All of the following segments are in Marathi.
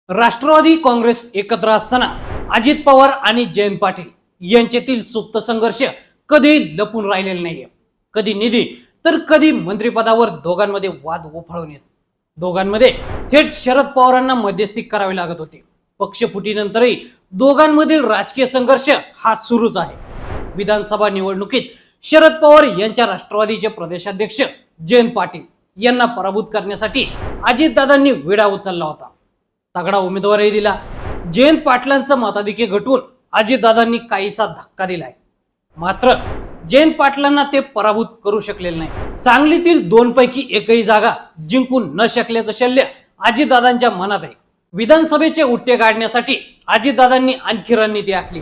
राष्ट्रवादी काँग्रेस एकत्र असताना अजित पवार आणि जयंत पाटील यांच्यातील सुप्त संघर्ष कधी लपून राहिलेला नाहीये. कधी निधी तर कधी मंत्रिपदावर दोघांमध्ये वाद उफाळून येत. दोघांमध्ये थेट शरद पवारांना मध्यस्थी करावी लागत होती. पक्षफुटीनंतरही दोघांमधील राजकीय संघर्ष हा सुरूच आहे. विधानसभा निवडणुकीत शरद पवार यांच्या राष्ट्रवादीचे प्रदेशाध्यक्ष जयंत पाटील यांना पराभूत करण्यासाठी अजितदादांनी विडा उचलला होता. तगडा उमेदवारही दिला. जयंत पाटलांचं मताधिक्य घटवून अजितदादांनी काहीसा धक्का दिलाय. मात्र जयंत पाटलांना ते पराभूत करू शकलेले नाही. सांगलीतील 2 पैकी एकही जागा जिंकून न शकल्याचं शल्य अजितदादांच्या मनात आहे. विधानसभेचे उट्टे काढण्यासाठी अजितदादांनी आणखी रणनीती आखली.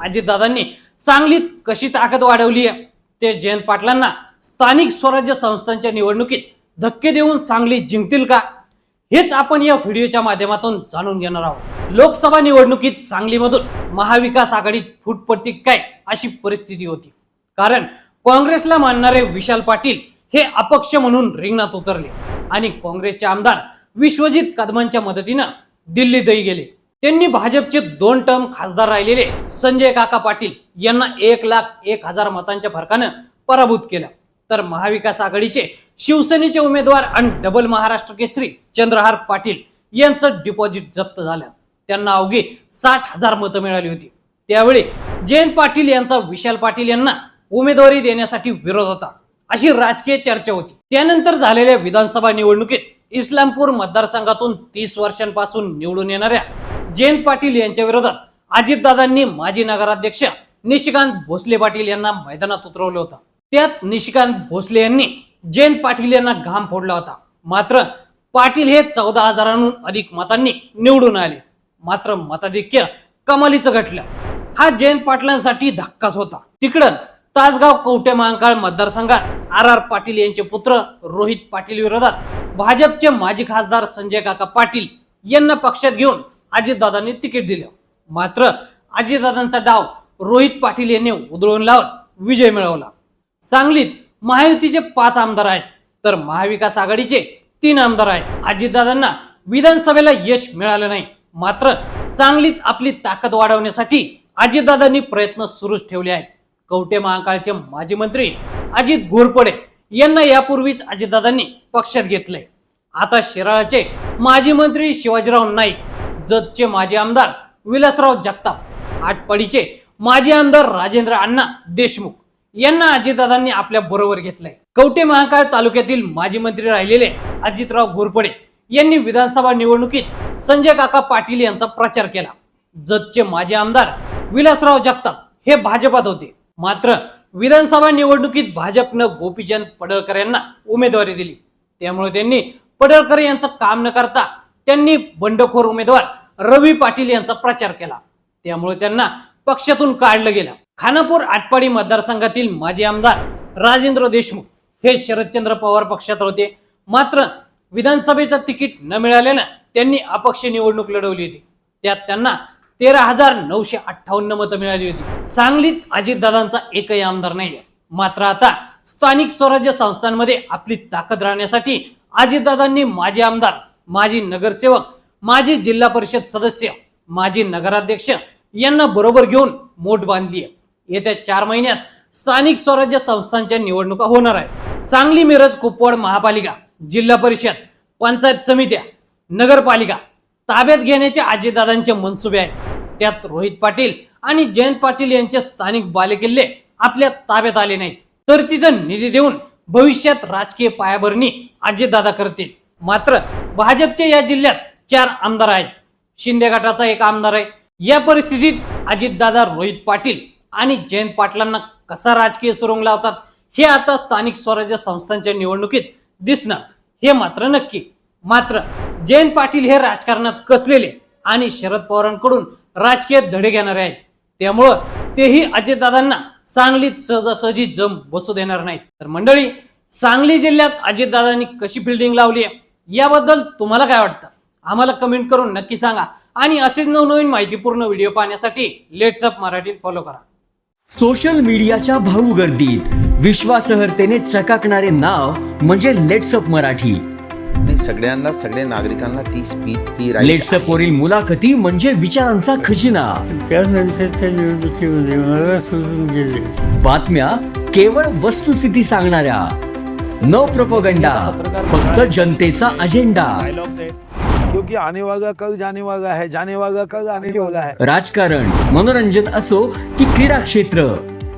अजितदादांनी सांगलीत कशी ताकद वाढवली आहे ते जयंत पाटलांना स्थानिक स्वराज्य संस्थांच्या निवडणुकीत धक्के देऊन सांगली जिंकतील का हेच आपण या व्हिडिओच्या माध्यमातून जाणून घेणार आहोत. लोकसभा निवडणुकीत सांगलीमधून महाविकास आघाडीत फूट पडते काय अशी परिस्थिती होती. कारण काँग्रेसला मानणारे विशाल पाटील हे अपक्ष म्हणून रिंगणात उतरले आणि काँग्रेसचे आमदार विश्वजित कदमांच्या मदतीनं दिल्लीतही गेले. त्यांनी भाजपचे 2 टर्म खासदार राहिलेले संजय काका पाटील यांना 1,01,000 मतांच्या फरकानं पराभूत केलं. तर महाविकास आघाडीचे शिवसेनेचे उमेदवार आणि डबल महाराष्ट्र केसरी चंद्रहार पाटील यांचं डिपॉझिट जप्त झालं. त्यांना अवघी 60,000 मतं मिळाली होती. त्यावेळी जयंत पाटील यांचा विशाल पाटील यांना उमेदवारी देण्यासाठी विरोध होता अशी राजकीय चर्चा होती. त्यानंतर झालेल्या विधानसभा निवडणुकीत इस्लामपूर मतदारसंघातून 30 वर्षांपासून निवडून येणाऱ्या जयंत पाटील यांच्या विरोधात अजितदादांनी माजी नगराध्यक्ष निशिकांत भोसले पाटील यांना मैदानात उतरवलं होतं. त्यात निशिकांत भोसले यांनी जयंत पाटील यांना घाम फोडला होता. मात्र पाटील हे 14,000हून अधिक मतांनी निवडून आले. मात्र मताधिक्य कमालीचं घटलं. हा जयंत पाटलांसाठी धक्काच होता. तिकडं तासगाव कवठे महांकाळ मतदारसंघात आर पाटील यांचे पुत्र रोहित पाटील विरोधात भाजपचे माजी खासदार संजय काका पाटील यांना पक्षात घेऊन अजितदादांनी तिकीट दिलं. मात्र अजितदादांचा डाव रोहित पाटील यांनी उधळून लावत विजय मिळवला. सांगलीत महायुतीचे 5 आमदार आहेत तर महाविकास आघाडीचे 3 आमदार आहेत. अजितदादांना विधानसभेला यश मिळालं नाही. मात्र सांगलीत आपली ताकद वाढवण्यासाठी अजितदादांनी प्रयत्न सुरूच ठेवले आहेत. कवठे महांकाळचे माजी मंत्री अजित घोरपडे यांना यापूर्वीच अजितदादांनी पक्षात घेतलंय. आता शिराळाचे माजी मंत्री शिवाजीराव नाईक, जतचे माजी आमदार विलासराव जगताप, आटपाडीचे माजी आमदार राजेंद्र अण्णा देशमुख यांना अजितदादांनी आपल्या बरोबर घेतलंय. कवठे महांकाळ तालुक्यातील माजी मंत्री राहिलेले अजितराव घोरपडे यांनी विधानसभा निवडणुकीत संजय काका पाटील यांचा प्रचार केला. जतचे माजी आमदार विलासराव जगताप हे भाजपात होते. मात्र विधानसभा निवडणुकीत भाजपनं गोपीचंद पडळकर यांना उमेदवारी दिली. त्यामुळे त्यांनी पडळकर यांचं काम न करता त्यांनी बंडखोर उमेदवार रवी पाटील यांचा प्रचार केला. त्यामुळे त्यांना पक्षातून काढलं गेलं. खानापूर आटपाडी मतदारसंघातील माजी आमदार राजेंद्र देशमुख हे शरदचंद्र पवार पक्षात होते. मात्र विधानसभेचं तिकीट न मिळाल्यानं त्यांनी अपक्ष निवडणूक लढवली होती. त्यात त्यांना 13,958 मतं मिळाली होती. सांगलीत अजितदादांचा एकही आमदार नाहीये. मात्र आता स्थानिक स्वराज्य संस्थांमध्ये आपली ताकद राहण्यासाठी अजितदादांनी माजी आमदार, माजी नगरसेवक, माजी जिल्हा परिषद सदस्य, माजी नगराध्यक्ष यांना बरोबर घेऊन मोठ बांधली आहे. येत्या 4 महिन्यात स्थानिक स्वराज्य संस्थांच्या निवडणुका होणार आहेत. सांगली, मिरज, कुपवाड महापालिका, जिल्हा परिषद, पंचायत समित्या, नगरपालिका ताब्यात घेण्याचे अजितदादांचे मनसुबे आहेत. त्यात रोहित पाटील आणि जयंत पाटील यांचे स्थानिक बालेकिल्ले आपल्या ताब्यात आले नाहीत तर तिथं निधी देऊन भविष्यात राजकीय पायाभरणी अजितदादा करतील. मात्र भाजपचे या जिल्ह्यात 4 आमदार आहेत. शिंदे गटाचा 1 आमदार आहे. या परिस्थितीत अजितदादा रोहित पाटील आणि जयंत पाटलांना कसा राजकीय सुरुंग लावतात हे आता स्थानिक स्वराज्य संस्थांच्या निवडणुकीत दिसणार हे मात्र नक्की. मात्र जयंत पाटील हे राजकारणात कसलेले आणि शरद पवारांकडून राजकीय धडे घेणारे आहेत. त्यामुळं तेही अजितदादांना सांगलीत सहजासहजी जम बसू देणार नाहीत. तर मंडळी, सांगली जिल्ह्यात अजितदादांनी कशी फिल्डिंग लावली आहे याबद्दल तुम्हाला काय वाटतं आम्हाला कमेंट करून नक्की सांगा. आणि असेच नवनवीन माहितीपूर्ण व्हिडिओ पाहण्यासाठी लेट्स अप मराठी फॉलो करा. सोशल मीडियाच्या भाऊ गर्दीत विश्वासार्हतेने चकाकणारे नाव म्हणजे लेट्स अप मराठी. नाही, सगळ्या नागरिकांना ती स्पीच ती right लेट्सअप वरील मुलाखती म्हणजे विचारांचा खजिना. त्यानंतरच्या निवडणुकीमध्ये मला सोडून गेले. बातम्या केवळ वस्तुस्थिती सांगणाऱ्या, न प्रोपगंडा, फक्त जनतेचा अजेंडा. क्योंकि आने वाला कल जाने वाला है, जाने वाला कल आने वाला है. राजकारण, मनोरंजन असो की क्रीडा क्षेत्र,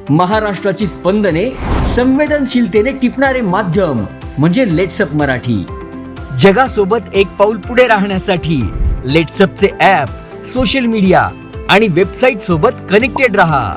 महाराष्ट्राची स्पंदने संवेदनशीलतेने टिपणारे माध्यम म्हणजे लेट्सअप मराठी. जगासोबत एक पाऊल पुढे राहण्यासाठी लेट्सअपचे ॲप, सोशल मीडिया आणि वेबसाईट सोबत कनेक्टेड रहा.